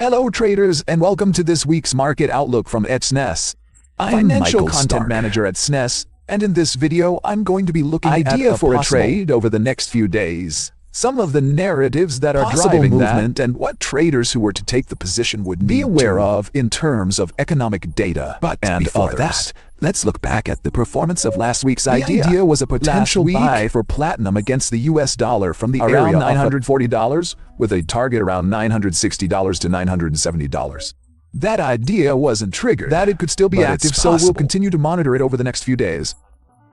Hello traders, and welcome to this week's market outlook from Exness. I'm financial content manager at Exness, and in this video I'm going to be looking at a possible trade over the next few days. Some of the narratives that are driving movement and what traders who were to take the position would be aware of in terms of economic data. But before that, let's look back at the performance of last week's idea. The idea was a potential buy for platinum against the US dollar from the area of $940 with a target around $960 to $970. That idea wasn't triggered. That it could still be active, so we'll continue to monitor it over the next few days.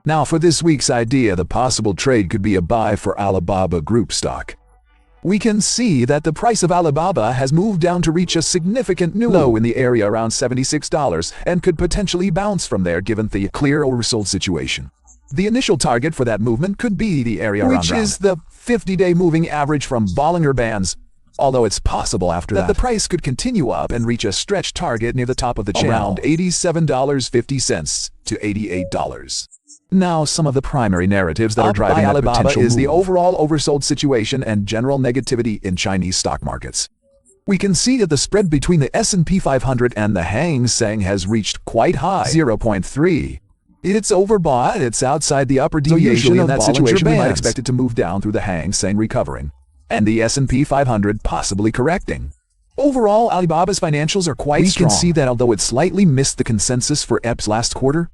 Now for this week's idea, the possible trade could be a buy for Alibaba Group stock. We can see that the price of Alibaba has moved down to reach a significant new low in the area around $76 and could potentially bounce from there given the clear oversold situation. The initial target for that movement could be the area which is the 50-day moving average from Bollinger Bands, although it's possible after that the price could continue up and reach a stretch target near the top of the channel around $87.50 to $88. Now, some of the primary narratives that are driving Alibaba is the overall oversold situation and general negativity in Chinese stock markets. We can see that the spread between the S&P 500 and the Hang Seng has reached quite high, 0.3. It's overbought, it's outside the upper deviation in that situation. We might expect it to move down through the Hang Seng recovering, and the S&P 500 possibly correcting. Overall, Alibaba's financials are quite strong. We can see that although it slightly missed the consensus for EPS last quarter,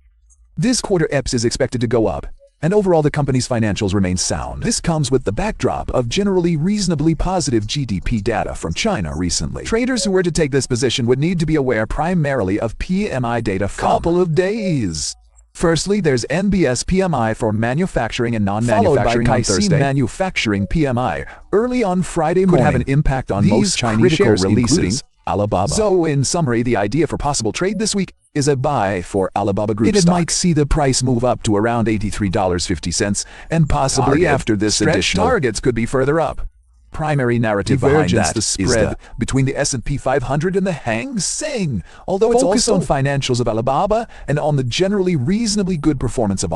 this quarter EPS is expected to go up, and overall the company's financials remain sound. This comes with the backdrop of generally reasonably positive GDP data from China recently. Traders who were to take this position would need to be aware primarily of PMI data from a couple of days. Firstly, there's NBS PMI for manufacturing and non-manufacturing on Thursday. Manufacturing PMI early on Friday could have an impact on most Chinese shares releases. Alibaba. So, in summary, the idea for possible trade this week is a buy for Alibaba Group stock. It might see the price move up to around $83.50, and possibly after this additional targets could be further up. Primary narrative behind that the spread between the S&P 500 and the Hang Seng, although it's focused on financials of Alibaba and on the generally reasonably good performance of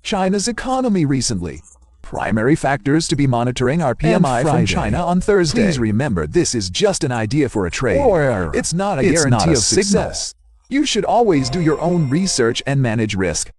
China's economy recently. Primary factors to be monitoring are PMI from China on Thursday. Please remember, this is just an idea for a trade. It's not a guarantee of success. You should always do your own research and manage risk.